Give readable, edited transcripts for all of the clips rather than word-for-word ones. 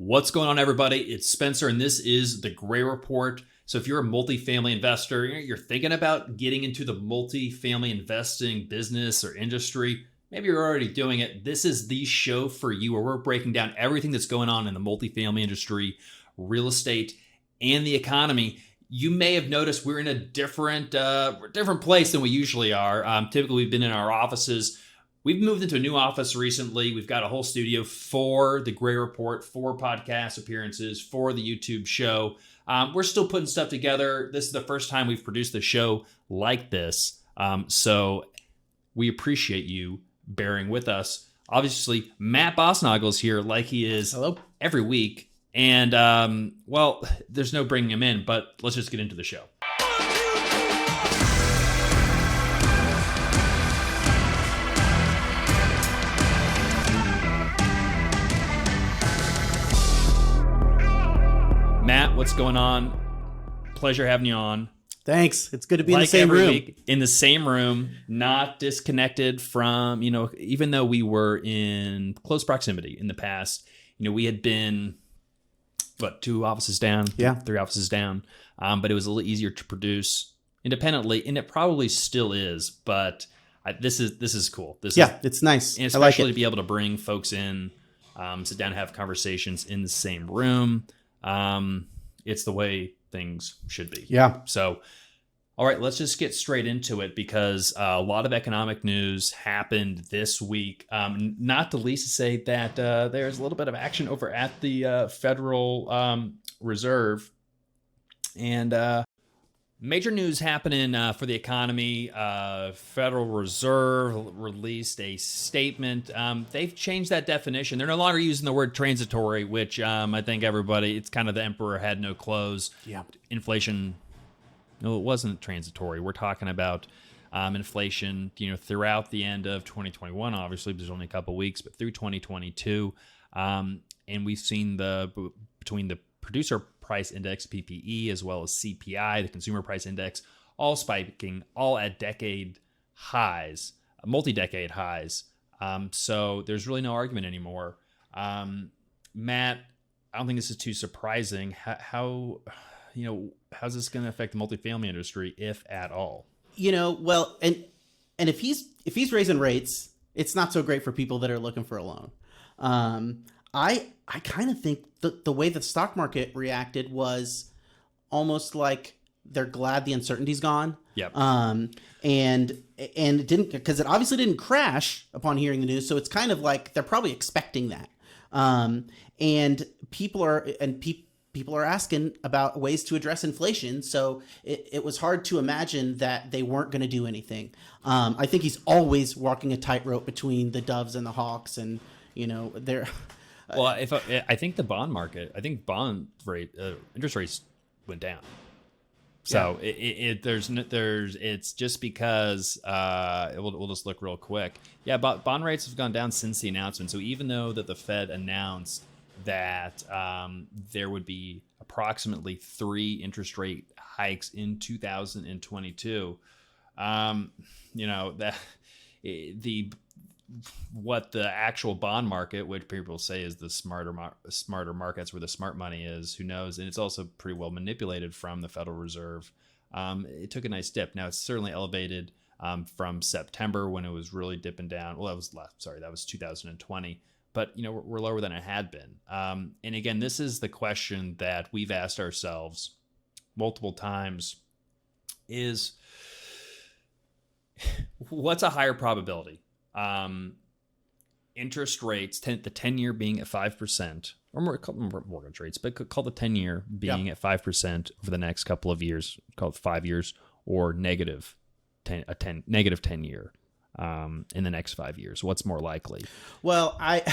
What's going on, everybody? It's Spencer, and this is the Gray Report. So if you're a multifamily investor, you're thinking about getting into the multifamily investing business or industry, maybe you're already doing it, this is the show for you, where we're breaking down everything that's going on in the multifamily industry, real estate, and the economy. You may have noticed we're in a different place than we usually are. Typically, we've been in our offices. We've moved into a new office recently. We've got a whole studio for the Gray Report, for podcast appearances, for the YouTube show. We're still putting stuff together. This is the first time we've produced a show like this. So we appreciate you bearing with us. Obviously, Matt Bosnagel is here like he is every week. And, well, there's no bringing him in, but let's just get into the show. Matt, what's going on? Pleasure having you on. Thanks. It's good to be in the same room. Week, in the same room, not disconnected from, even though we were in close proximity in the past, we had been, 2 offices down? Yeah. 3 offices down. But it was a little easier to produce independently, and it probably still is, but this is cool. It's nice. And especially to be able to bring folks in, sit down and have conversations in the same room. It's the way things should be. Yeah. So, all right, let's just get straight into it, because a lot of economic news happened this week. Not the least to say that there's a little bit of action over at the Federal Reserve, and major news happening for the economy. Federal Reserve released a statement. They've changed that definition. They're no longer using the word transitory, which I think it's kind of the emperor had no clothes. Yeah. Inflation, no, it wasn't transitory. We're talking about inflation, throughout the end of 2021. Obviously, there's only a couple weeks, but through 2022. And we've seen between the producer price index, PPE, as well as CPI, the consumer price index, all spiking, all at decade highs, multi-decade highs. So there's really no argument anymore. Matt, I don't think this is too surprising. How's this going to affect the multifamily industry, if at all? Well, and if he's raising rates, it's not so great for people that are looking for a loan. I kind of think the way the stock market reacted was almost like they're glad the uncertainty's gone. Yep. And it didn't, because it obviously didn't crash upon hearing the news. So it's kind of like they're probably expecting that. And people are asking about ways to address inflation. So it was hard to imagine that they weren't going to do anything. I think he's always walking a tightrope between the doves and the hawks, and they're. Well, I think the bond market, bond rate, interest rates went down. So yeah. It's just because we'll just look real quick. Yeah, bond rates have gone down since the announcement. So even though that the Fed announced that there would be approximately 3 interest rate hikes in 2022, what the actual bond market, which people say is the smarter markets where the smart money is, who knows? And it's also pretty well manipulated from the Federal Reserve. It took a nice dip. Now it's certainly elevated from September, when it was really dipping down. Well, that was 2020. But we're lower than it had been. And again, this is the question that we've asked ourselves multiple times: is what's a higher probability? Interest rates, the 10-year being at 5%, or more mortgage rates, but call the 10-year being at 5% over the next couple of years, call it 5 years, or negative 10-year in the next 5 years. What's more likely? Well, I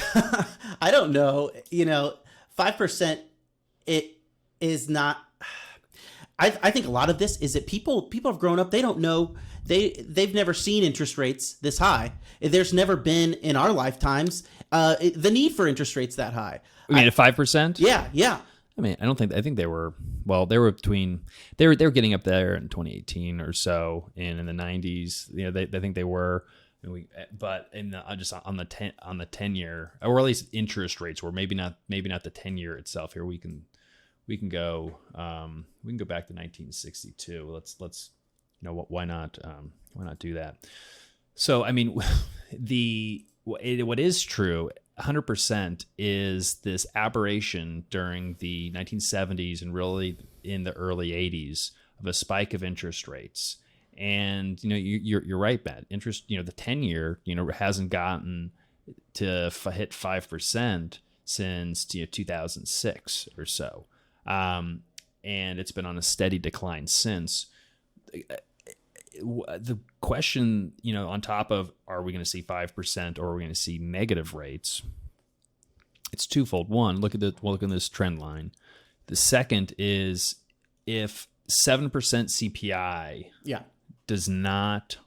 don't know. 5%. It is not. I think a lot of this is that people have grown up. They don't know. They've never seen interest rates this high. There's never been in our lifetimes the need for interest rates that high. I mean, at 5%? Yeah. I think they were getting up there in 2018 or so, and in the 90s, I think they were but just on the 10-year, or at least interest rates, or maybe not the 10-year itself. Here we can go back to 1962. Let's why not do that? So I mean, what is true 100% is this aberration during the 1970s and really in the early 80s of a spike of interest rates. And you're right, Matt. Interest, the 10-year, hasn't gotten to hit 5% since 2006 or so, and it's been on a steady decline since. The question, on top of are we going to see 5% or are we going to see negative rates? It's twofold. One, look at this trend line. The second is if 7% CPI does not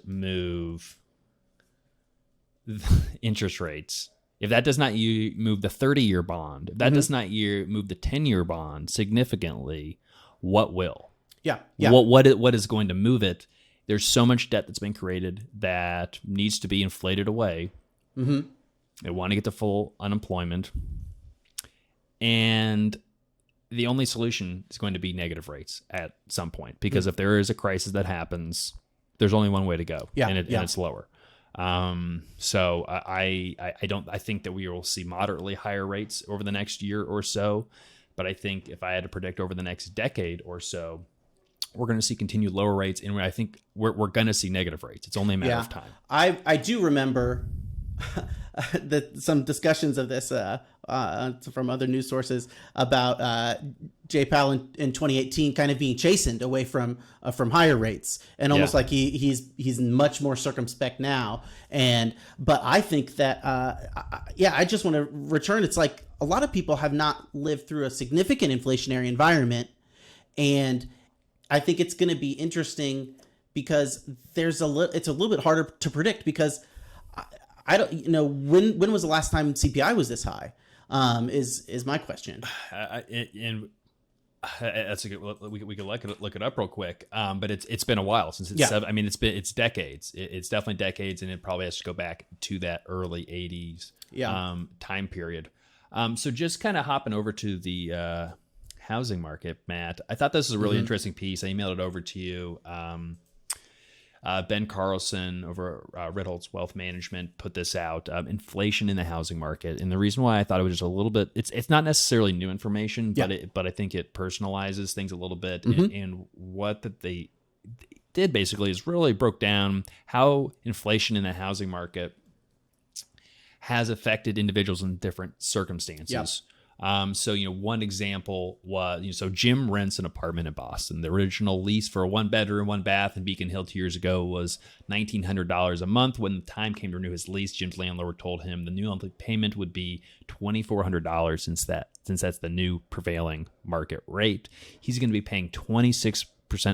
move interest rates, if that does not move the 30-year bond, if that does not move the 10-year bond significantly, what will? Yeah. What is going to move it? There's so much debt that's been created that needs to be inflated away. Mm-hmm. They want to get to full unemployment. And the only solution is going to be negative rates at some point, because if there is a crisis that happens, there's only one way to go, and it's lower. So I think that we will see moderately higher rates over the next year or so, but I think if I had to predict over the next decade or so, we're going to see continued lower rates, and I think we're going to see negative rates. It's only a matter of time. I do remember some discussions of this from other news sources about JPOWELL in 2018 kind of being chastened away from higher rates, and almost like he's much more circumspect now. But I think that I just want to return. It's like a lot of people have not lived through a significant inflationary environment, and I think it's going to be interesting because it's a little bit harder to predict, because I don't when was the last time CPI was this high? Is my question. And that's a good. We could look it up real quick. But it's been a while since it's. I mean, it's decades. It's definitely decades, and it probably has to go back to that early 80s time period. So just kind of hopping over to the housing market, Matt. I thought this was a really interesting piece. I emailed it over to you. Ben Carlson over Ritholtz Wealth Management put this out. Inflation in the housing market, and the reason why I thought it was just a little bit. It's not necessarily new information, but I think it personalizes things a little bit. And what that they did basically is really broke down how inflation in the housing market has affected individuals in different circumstances. So, one example was, so Jim rents an apartment in Boston. The original lease for a 1-bedroom, 1-bath in Beacon Hill 2 years ago was $1,900 a month. When the time came to renew his lease, Jim's landlord told him the new monthly payment would be $2,400 since that's the new prevailing market rate. He's going to be paying 26%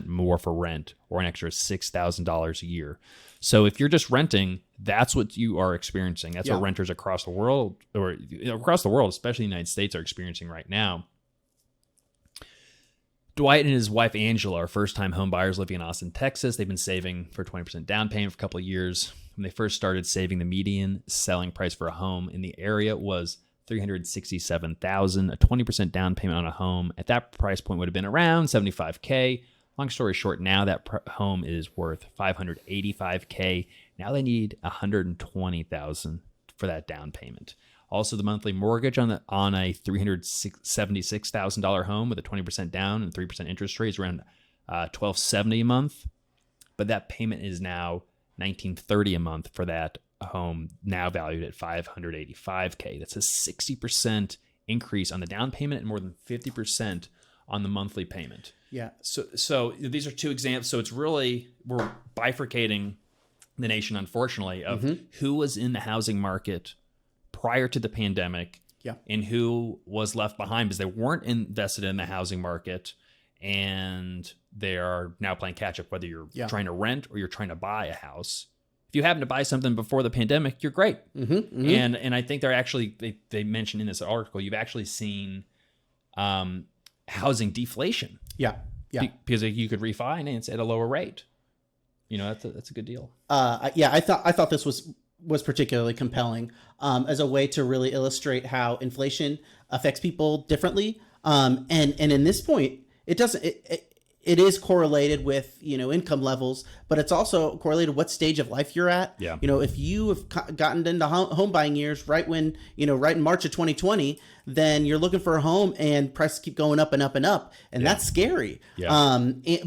more for rent, or an extra $6,000 a year. So if you're just renting, that's what you are experiencing. That's what renters across the world, or especially the United States, are experiencing right now. Dwight and his wife Angela are first-time home buyers living in Austin, Texas. They've been saving for 20% down payment for a couple of years. When they first started saving, the median selling price for a home in the area was $367,000. A 20% down payment on a home at that price point would have been around $75K. Long story short, now that home is worth $585K. Now they need $120,000 for that down payment. Also, the monthly mortgage on a $376,000 home with a 20% down and 3% interest rate is around $1,270 a month. But that payment is now $1,930 a month for that home, now valued at $585K. That's a 60% increase on the down payment and more than 50% on the monthly payment. Yeah. So these are two examples. So it's really, we're bifurcating the nation, unfortunately, of who was in the housing market prior to the pandemic and who was left behind because they weren't invested in the housing market, and they are now playing catch up, whether you're trying to rent or you're trying to buy a house. If you happen to buy something before the pandemic, you're great. And I think they're actually, they mentioned in this article, you've actually seen housing deflation. Yeah. Because you could refinance at a lower rate. That's a good deal. I thought this was particularly compelling as a way to really illustrate how inflation affects people differently. And in this point, it is correlated with, income levels, but it's also correlated what stage of life you're at. Yeah. If you have gotten into home buying years right when, right in March of 2020, then you're looking for a home and prices keep going up and up and up. And that's scary. Yeah.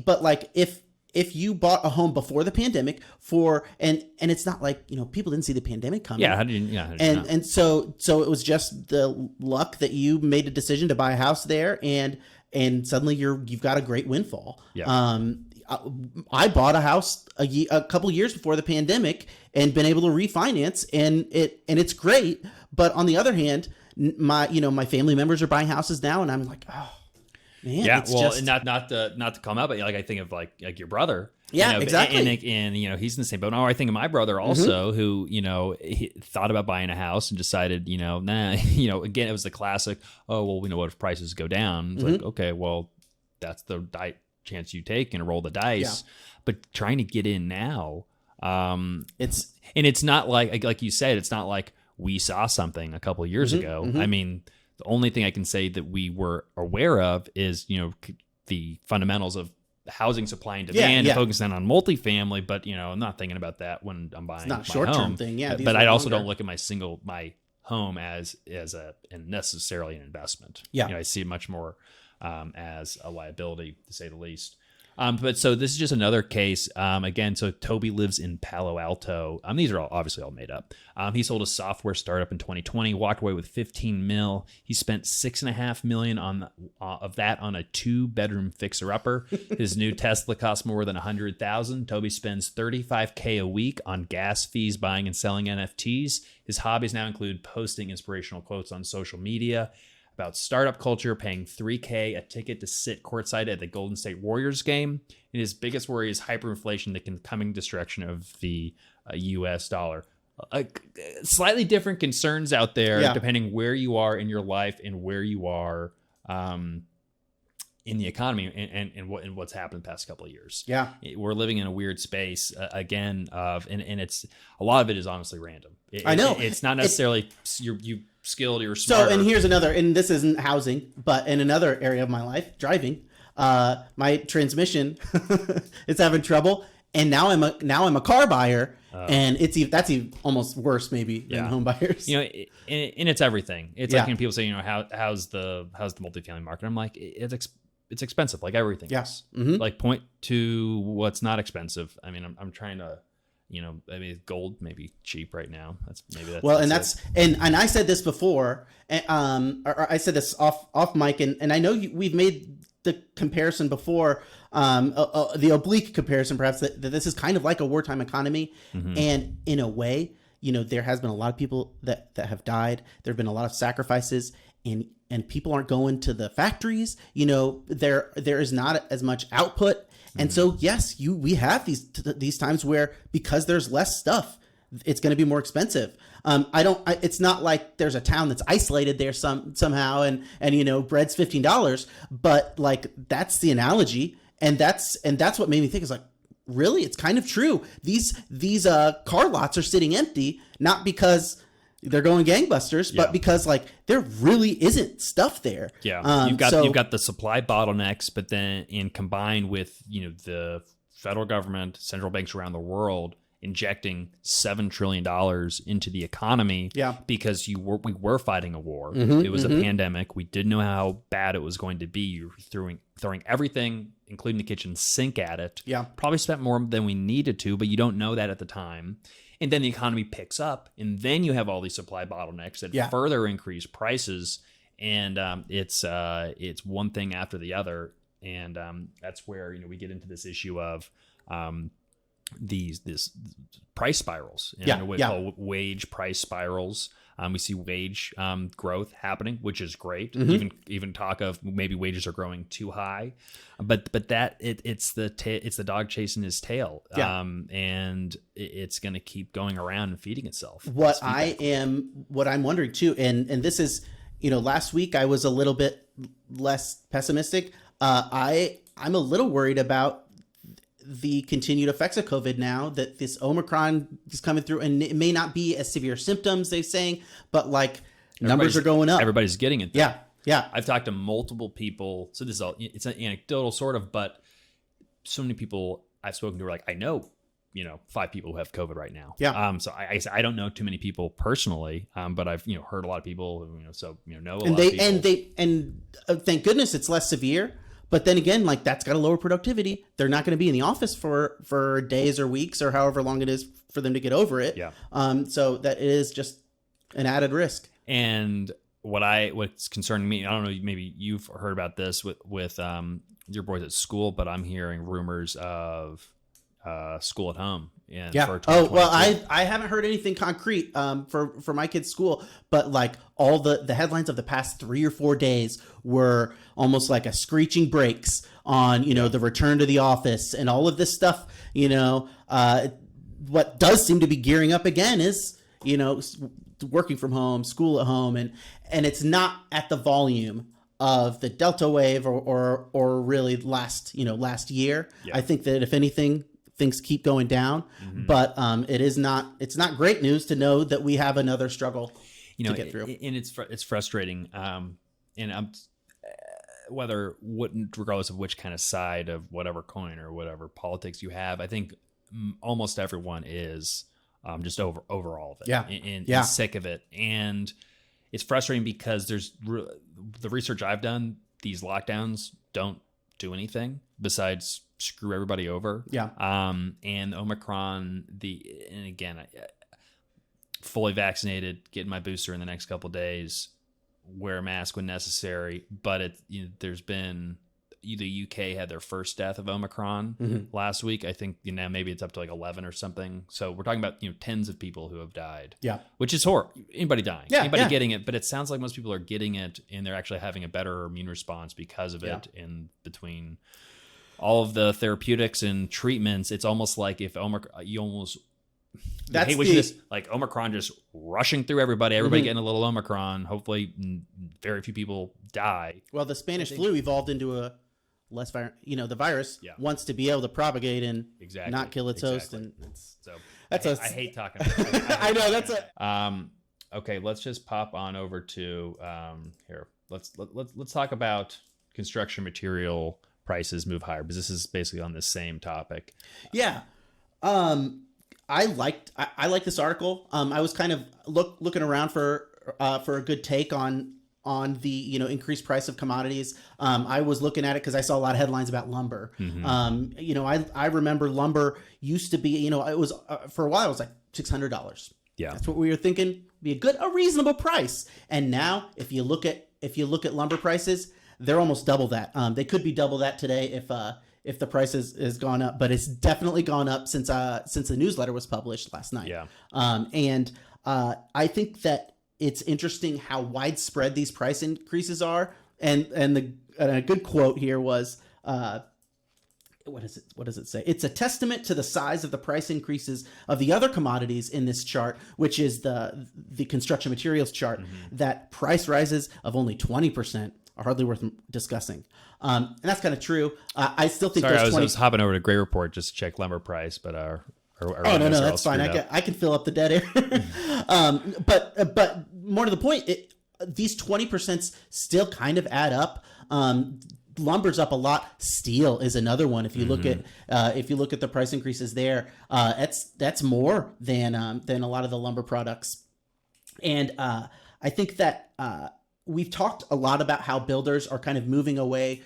But like if you bought a home before the pandemic and it's not like, people didn't see the pandemic coming. Yeah. How did you know? And so it was just the luck that you made a decision to buy a house there, and suddenly you've got a great windfall. Yeah. I bought a house a couple years before the pandemic and been able to refinance, and it's great. But on the other hand, my family members are buying houses now, and I'm like, oh man. Yeah. It's Well, just, not to come out, but like I think of like your brother. Yeah, exactly. And he's in the same boat. No, I think of my brother also, who he thought about buying a house and decided, nah. Again, it was the classic. Oh well, we know what if prices go down. It's like, okay, well, that's the chance you take and roll the dice. Yeah. But trying to get in now, it's not like you said, it's not like we saw something a couple of years ago. I mean, the only thing I can say that we were aware of is the fundamentals of housing supply and demand, and focusing on multifamily, but I'm not thinking about that when I'm buying. It's not a my short-term home thing, yeah. But I also don't look at my home as and necessarily an investment. Yeah, I see it much more as a liability, to say the least. But so this is just another case. Again, so Toby lives in Palo Alto. These are obviously all made up. He sold a software startup in 2020, walked away with 15 mil. He spent $6.5 million of that on a 2-bedroom fixer-upper. His new Tesla costs more than $100,000. Toby spends $35K a week on gas fees, buying and selling NFTs. His hobbies now include posting inspirational quotes on social media about startup culture, paying $3K a ticket to sit courtside at the Golden State Warriors game. And his biggest worry is hyperinflation, the coming destruction of the U.S. dollar. Slightly different concerns out there, depending where you are in your life and where you are in the economy and what's happened the past couple of years. Yeah, we're living in a weird space again and it's a lot of it is honestly random. I know it's not necessarily you skilled or smart. So, and here's another, and this isn't housing, but in another area of my life, driving, my transmission is having trouble, and now I'm a car buyer, and that's even almost worse maybe than home buyers. And it's everything. It's like when people say, how's the multifamily market? I'm like, it's expensive, like everything. Yes. Yeah. Mm-hmm. Like point to what's not expensive. I mean, I'm trying to. Gold may be cheap right now. That's and I said this before, or I said this off mic, and I know we've made the comparison before, the oblique comparison, perhaps that this is kind of like a wartime economy, and in a way, there has been a lot of people that have died. There have been a lot of sacrifices, and people aren't going to the factories. There is not as much output. And so, yes, we have these times where, because there's less stuff, it's going to be more expensive. It's not like there's a town that's isolated there somehow, and bread's $15, but like that's the analogy, and that's what made me think is like, really, it's kind of true. These car lots are sitting empty, not because they're going gangbusters, but because like there really isn't stuff there. Yeah, you've got the supply bottlenecks, but then combined with the federal government, central banks around the world injecting $7 trillion into the economy. Yeah, because we were fighting a war. It was a pandemic. We didn't know how bad it was going to be. You were throwing everything, including the kitchen sink, at it. Yeah, probably spent more than we needed to, but you don't know that at the time. And then the economy picks up, and then you have all these supply bottlenecks that further increase prices, and it's one thing after the other, and that's where we get into this issue of these price spirals. We call wage price spirals. We see wage growth happening, which is great. Even talk of maybe wages are growing too high, but that it's the dog chasing his tail, and it's going to keep going around and feeding itself. What I'm wondering too, and this is last week I was a little bit less pessimistic. I'm a little worried about the continued effects of COVID now that this Omicron is coming through, and it may not be as severe symptoms they're saying, but like numbers are going up. Everybody's getting it. Yeah. Yeah. I've talked to multiple people. So this is all, it's an anecdotal sort of, but so many people I've spoken to are like, I know, 5 people who have COVID right now. Yeah. So I don't know too many people personally, but I've, heard a lot of people who, know a lot of people. And thank goodness it's less severe. But then again, like that's got to lower productivity. They're not going to be in the office for days or weeks or however long it is for them to get over it. Yeah. So that is just an added risk. And what's concerning me, I don't know, maybe you've heard about this with your boys at school, but I'm hearing rumors of school at home. For 2022. I haven't heard anything concrete for my kids' school, but like all the headlines of the past 3 or 4 days were almost like a screeching brakes on the return to the office and all of this stuff. What does seem to be gearing up again is working from home, school at home, and it's not at the volume of the Delta wave or really last year. Yeah. I think that if anything, things keep going down, but it's not great news to know that we have another struggle to get through. And it's frustrating. And I'm regardless of which kind of side of whatever coin or whatever politics you have, I think almost everyone is just over all of it. Yeah. And sick of it. And it's frustrating because the research I've done, these lockdowns don't do anything besides screw everybody over. Yeah. And Omicron, and again, fully vaccinated, getting my booster in the next couple of days, wear a mask when necessary. But there's been, the UK had their first death of Omicron last week. I think now maybe it's up to like 11 or something. So we're talking about tens of people who have died. Yeah, which is horrible. Anybody dying, anybody getting it, but it sounds like most people are getting it and they're actually having a better immune response because of it. In between all of the therapeutics and treatments, it's almost like if Omicron, like Omicron just rushing through everybody getting a little Omicron. Hopefully, very few people die. Well, the Spanish flu evolved into a less virus. The virus wants to be able to propagate and not kill its host, and I hate talking about it. I know that's okay. Let's just pop on over to here. Let's talk about construction material prices move higher, because this is basically on the same topic. Yeah. I like this article. I was kind of looking around for a good take on the increased price of commodities. I was looking at it because I saw a lot of headlines about lumber. I remember lumber used to be, it was for a while it was like $600. Yeah, that's what we were thinking be a reasonable price. And now if you look at lumber prices, they're almost double that. They could be double that today if the price has gone up, but it's definitely gone up since the newsletter was published last night. Yeah. I think that it's interesting how widespread these price increases are. And a good quote here was, what does it say? It's a testament to the size of the price increases of the other commodities in this chart, which is the construction materials chart, that price rises of only 20% are hardly worth discussing. And that's kind of true. I still think I was hopping over to Gray Report just to check lumber price, but no, that's fine. I can fill up the dead air. But more to the point, these 20% still kind of add up. Lumber's up a lot. Steel is another one. If you look at the price increases there, that's more than a lot of the lumber products. And I think that we've talked a lot about how builders are kind of moving away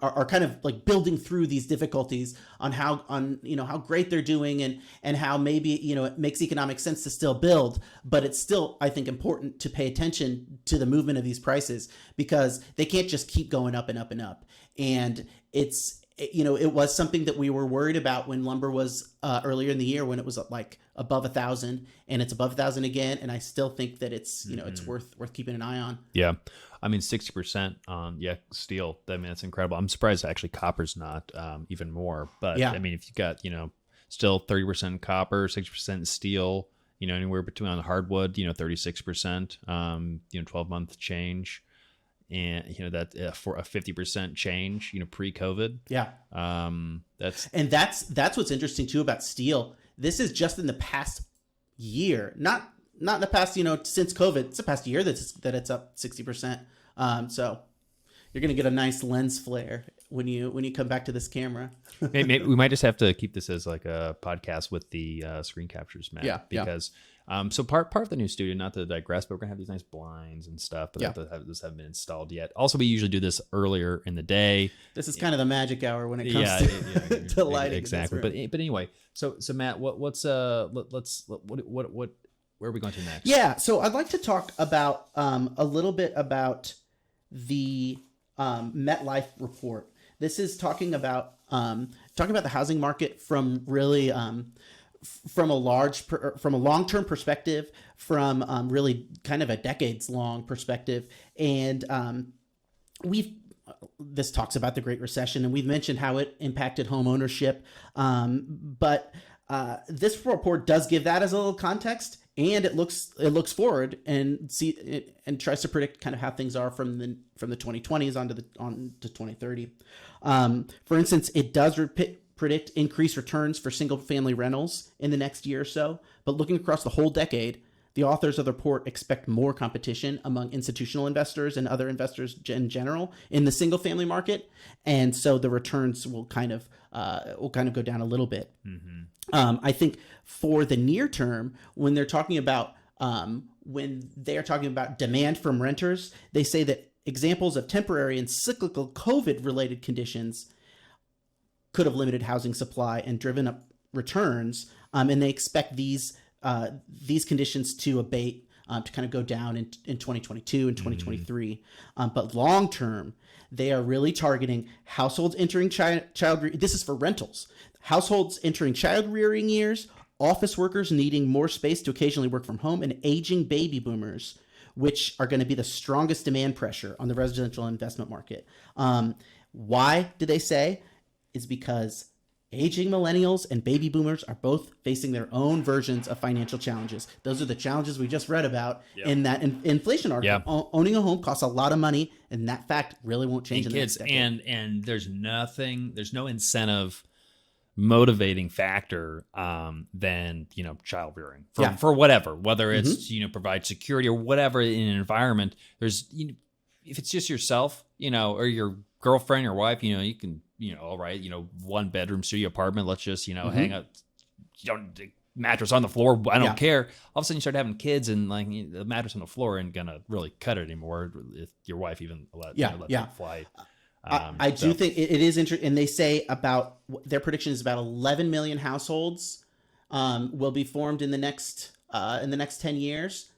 are kind of like building through these difficulties on how great they're doing and how maybe it makes economic sense to still build, but it's still, I think, important to pay attention to the movement of these prices, because they can't just keep going up and up and up. And it was something that we were worried about when lumber was earlier in the year, when it was like above 1,000, and it's above 1,000 again. And I still think that it's it's worth keeping an eye on. Yeah, I mean 60% on steel. I mean, that's incredible. I'm surprised actually copper's not even more. But I mean, if you got still 30% copper, 60% steel, anywhere between on hardwood, 36%, 12-month change. and that for a 50% change, pre-COVID. Yeah. That's what's interesting too about steel. This is just in the past year, not in the past, since COVID. It's the past year that it's up 60%. So you're gonna get a nice lens flare when you come back to this camera. Maybe we might just have to keep this as like a podcast with the screen captures, Matt. Yeah. Because so part of the new studio, not to digress, but we're gonna have these nice blinds and stuff, but those haven't been installed yet. Also, we usually do this earlier in the day. This is kind of the magic hour when it comes to lighting. Exactly. But anyway, so Matt, where are we going to next? Yeah, so I'd like to talk about a little bit about the MetLife report. This is talking about the housing market from really from a long-term perspective, from really kind of a decades-long perspective, and this talks about the Great Recession, and we've mentioned how it impacted home ownership, but this report does give that as a little context. And it looks forward and tries to predict kind of how things are from the 2020s on to 2030. For instance, it does predict increased returns for single family rentals in the next year or so. But looking across the whole decade, the authors of the report expect more competition among institutional investors and other investors in general in the single family market, and so the returns will kind of go down a little bit. Mm-hmm. I think for the near term, when they're talking about demand from renters, they say that examples of temporary and cyclical COVID-related conditions could have limited housing supply and driven up returns, and they expect these conditions to abate, to kind of go down in 2022 and 2023. But long term, they are really targeting households entering this is for rentals. Households entering child rearing years, office workers needing more space to occasionally work from home, and aging baby boomers, which are going to be the strongest demand pressure on the residential investment market. Why did they say? Is because aging millennials and baby boomers are both facing their own versions of financial challenges. Those are the challenges we just read about in that inflation article. Yeah. Owning a home costs a lot of money, and that fact really won't change in the next decade. And there's no incentive motivating factor than child rearing for whether it's provide security or whatever in an environment. There's if it's just yourself or your girlfriend or wife, you can all right, 1 bedroom studio apartment, let's just hang out, mattress on the floor, I don't care. All of a sudden you start having kids, and like the mattress on the floor ain't gonna really cut it anymore if your wife even let that fly. I do think it is interesting, and they say about their prediction is about 11 million households will be formed in the next 10 years.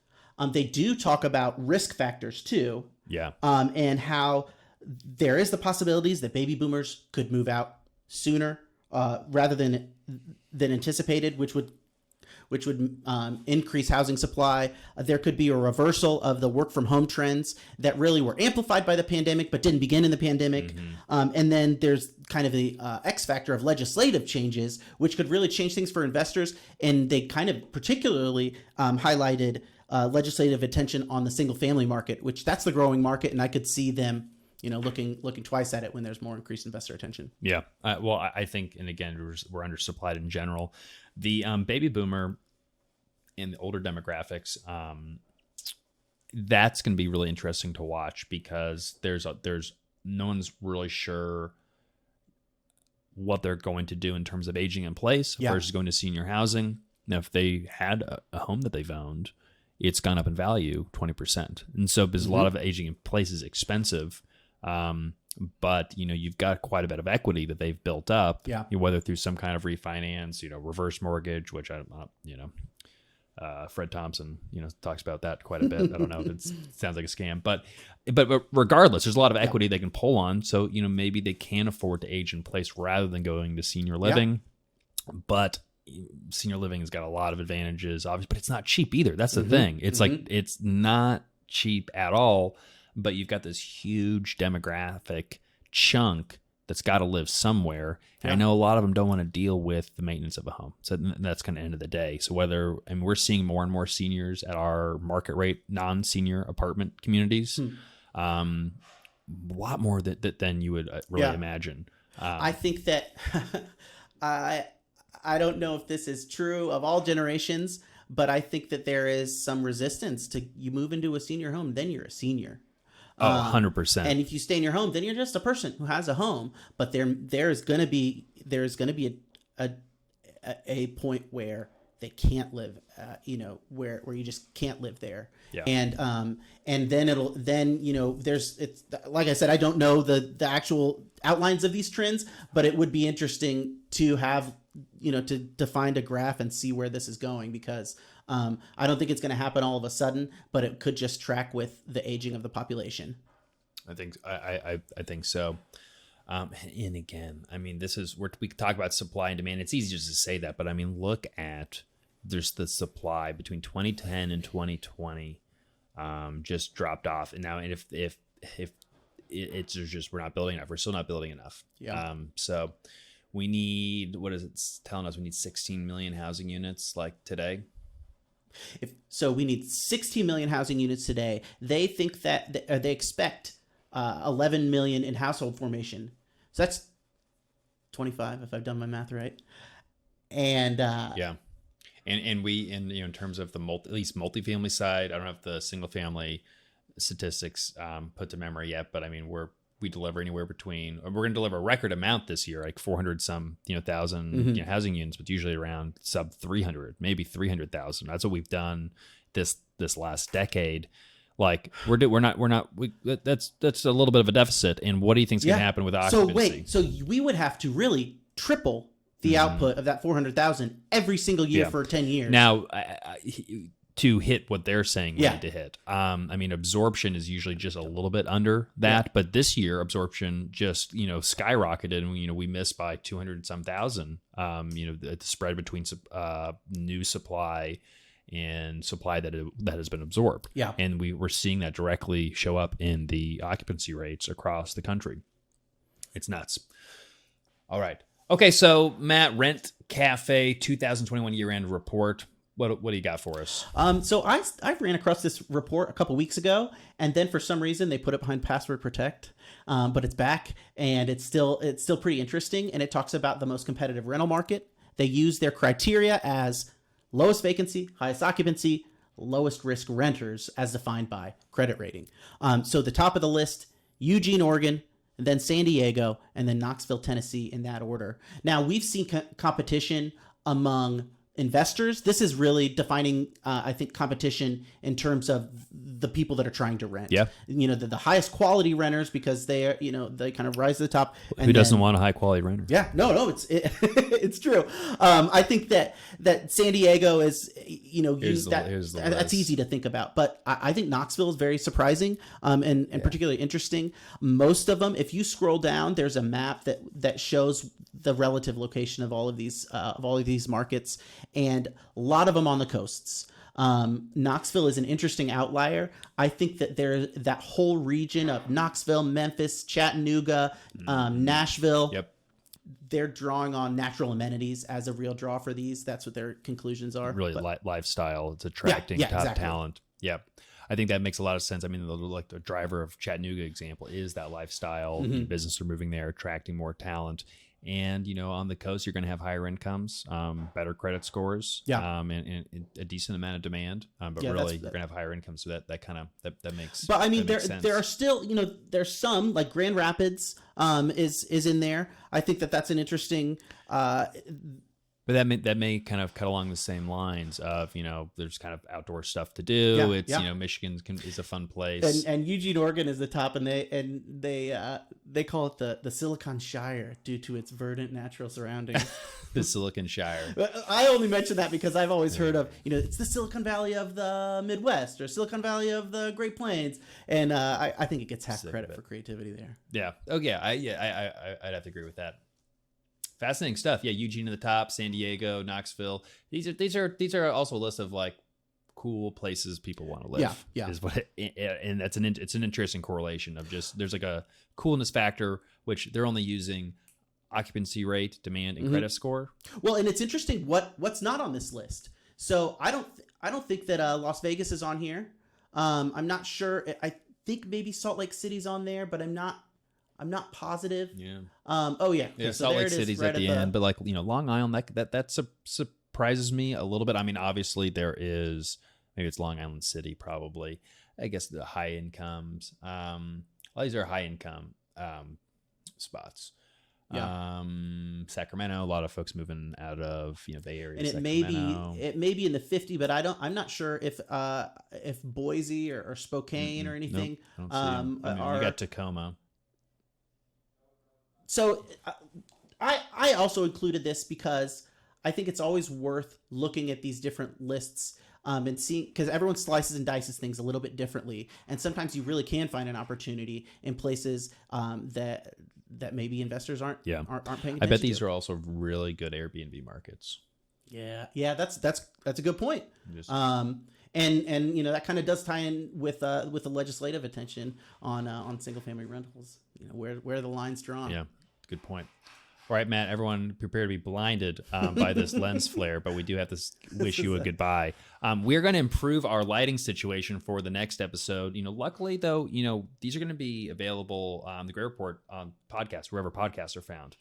They do talk about risk factors too. Yeah. And how there is the possibilities that baby boomers could move out sooner rather than anticipated, which would increase housing supply. There could be a reversal of the work from home trends that really were amplified by the pandemic, but didn't begin in the pandemic. Mm-hmm. And then there's kind of the X factor of legislative changes, which could really change things for investors. And they kind of particularly highlighted legislative attention on the single family market, which that's the growing market. And I could see them looking twice at it when there's more increased investor attention. Yeah. Well, I think, and again, we're undersupplied in general. The baby boomer and the older demographics, that's going to be really interesting to watch, because there's no one's really sure what they're going to do in terms of aging in place versus going to senior housing. Now, if they had a home that they've owned, it's gone up in value 20%. And so because a lot of aging in place is expensive, but you've got quite a bit of equity that they've built up, whether through some kind of refinance, reverse mortgage, which Fred Thompson, talks about that quite a bit. I don't know if it sounds like a scam, but regardless, there's a lot of equity they can pull on. So, maybe they can afford to age in place rather than going to senior living, but senior living has got a lot of advantages, obviously, but it's not cheap either. That's the thing. It's like, it's not cheap at all. But you've got this huge demographic chunk that's got to live somewhere. And I know a lot of them don't want to deal with the maintenance of a home. So that's kind of end of the day. So we're seeing more and more seniors at our market rate, non-senior apartment communities. A lot more than you would really imagine. I think that I don't know if this is true of all generations, but I think that there is some resistance to you move into a senior home, then you're a senior. 100%. And if you stay in your home, then you're just a person who has a home. But there's going to be a point where they can't live, where you just can't live there. Yeah. And it's like I said, I don't know the actual outlines of these trends, but it would be interesting to have, to find a graph and see where this is going, because I don't think it's going to happen all of a sudden, but it could just track with the aging of the population. I think so. And again, I mean, we could talk about supply and demand. It's easy just to say that, but I mean, look at there's the supply between 2010 and 2020 just dropped off, and now if it's just we're not building enough, we're still not building enough. Yeah. So we need, what is it telling us? We need 16 million housing units like today. So we need 16 million housing units today. They think that they expect 11 million in household formation. So that's 25, if I've done my math right. And and we in terms of the at least multifamily side, I don't have the single family statistics put to memory yet, but I mean we deliver anywhere between, we're going to deliver a record amount this year, like 400 some thousand housing units, but usually around sub 300, maybe 300,000. That's what we've done this last decade. Like that's a little bit of a deficit. And what do you think is going to happen with occupancy? So we would have to really triple the output of that 400,000 every single year for 10 years. Now, to hit what they're saying we need to hit. I mean, absorption is usually just a little bit under that, but this year absorption just, skyrocketed, and we missed by 200 some thousand. The spread between new supply and supply that has been absorbed. Yeah. And we're seeing that directly show up in the occupancy rates across the country. It's nuts. All right. Okay, so Matt, Rent Cafe 2021 year-end report. What do you got for us? So I ran across this report a couple weeks ago, and then for some reason they put it behind password protect, but it's back, and it's still pretty interesting, and it talks about the most competitive rental market. They use their criteria as lowest vacancy, highest occupancy, lowest risk renters as defined by credit rating. So the top of the list, Eugene, Oregon, and then San Diego, and then Knoxville, Tennessee, in that order. Now, we've seen competition among investors. This is really defining, I think, competition in terms of the people that are trying to rent. Yeah. The highest quality renters, because they are, they kind of rise to the top. And who doesn't want a high quality renter? Yeah, no, it's true. I think that San Diego is, that's easy to think about, but I think Knoxville is very surprising, and particularly interesting. Most of them, if you scroll down, there's a map that shows the relative location of all of these markets, and a lot of them on the coasts. Knoxville is an interesting outlier. I think that that whole region of Knoxville, Memphis, Chattanooga, Nashville. Yep. They're drawing on natural amenities as a real draw for these. That's what their conclusions are. Really, lifestyle. It's attracting top talent. Yep. I think that makes a lot of sense. I mean, like the driver of Chattanooga example is that lifestyle. Businesses are moving there, attracting more talent. And, on the coast, you're going to have higher incomes, better credit scores, and a decent amount of demand. But really, you're going to have higher incomes. So that makes. But I mean, there are still, there's some, like Grand Rapids is in there. I think that's an interesting. But that may kind of cut along the same lines of, there's kind of outdoor stuff to do. Michigan is a fun place. And Eugene, Oregon is the top, and they call it the Silicon Shire due to its verdant natural surroundings. The Silicon Shire. I only mention that because I've always heard of, it's the Silicon Valley of the Midwest or Silicon Valley of the Great Plains. And I think it gets half credit for creativity there. Yeah. Oh, yeah. I'd have to agree with that. Fascinating stuff. Yeah, Eugene at the top, San Diego, Knoxville. These are also a list of like cool places people want to live. Yeah. Is what and it's an interesting correlation of just there's like a coolness factor, which they're only using occupancy rate, demand, and credit score. Well, and it's interesting what's not on this list. So I don't think that Las Vegas is on here. I'm not sure. think maybe Salt Lake City's on there, but I'm not positive. Yeah. Oh yeah. Okay, Yeah. so Salt there Lake it is, City's right at the end, but like, Long Island, that surprises me a little bit. I mean, obviously there is, maybe it's Long Island City, probably. I guess the high incomes. Well, these are high income spots. Yeah. Sacramento, a lot of folks moving out of Bay Area. And it may be in the 50, but I'm not sure if Boise or Spokane or anything Nope, I don't see 'em. I mean, you got Tacoma. So I also included this because I think it's always worth looking at these different lists and seeing, because everyone slices and dices things a little bit differently, and sometimes you really can find an opportunity in places that maybe investors aren't paying attention I bet these to. are also really good Airbnb markets. Yeah, that's a good point. And that kind of does tie in with the legislative attention on single family rentals. Where the line's drawn. Yeah, good point. All right, Matt, everyone prepare to be blinded by this lens flare, but we do have to wish you a goodbye. We're going to improve our lighting situation for the next episode. Luckily, though, these are going to be available on the Gray Report podcast, wherever podcasts are found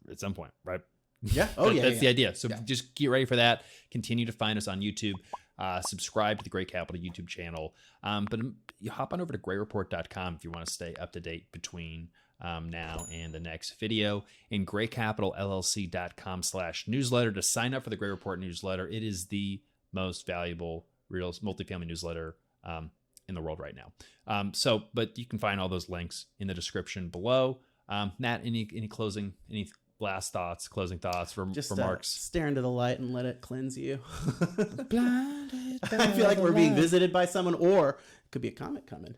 at some point, right? Yeah. That's the idea. So just get ready for that. Continue to find us on YouTube. Subscribe to the Gray Capital YouTube channel. But you hop on over to grayreport.com if you want to stay up to date between now and the next video, and graycapitalllc.com/newsletter to sign up for the Gray Report newsletter. It is the most valuable real multifamily newsletter in the world right now. But you can find all those links in the description below. Matt, any closing thoughts for Mark's? Stare into the light and let it cleanse you. I feel like we're being visited by someone, or it could be a comet coming.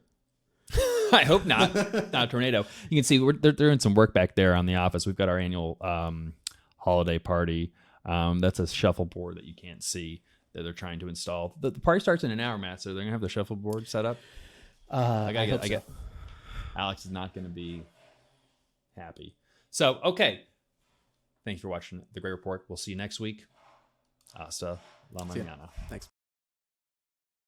I hope not. Not a tornado. You can see they're doing some work back there on the office. We've got our annual holiday party. That's a shuffleboard that you can't see that they're trying to install. The party starts in an hour, Matt, so they're going to have the shuffleboard set up. I get. Alex is not going to be happy. So, okay. Thanks for watching The Gray Report. We'll see you next week. Hasta la mañana. Thanks.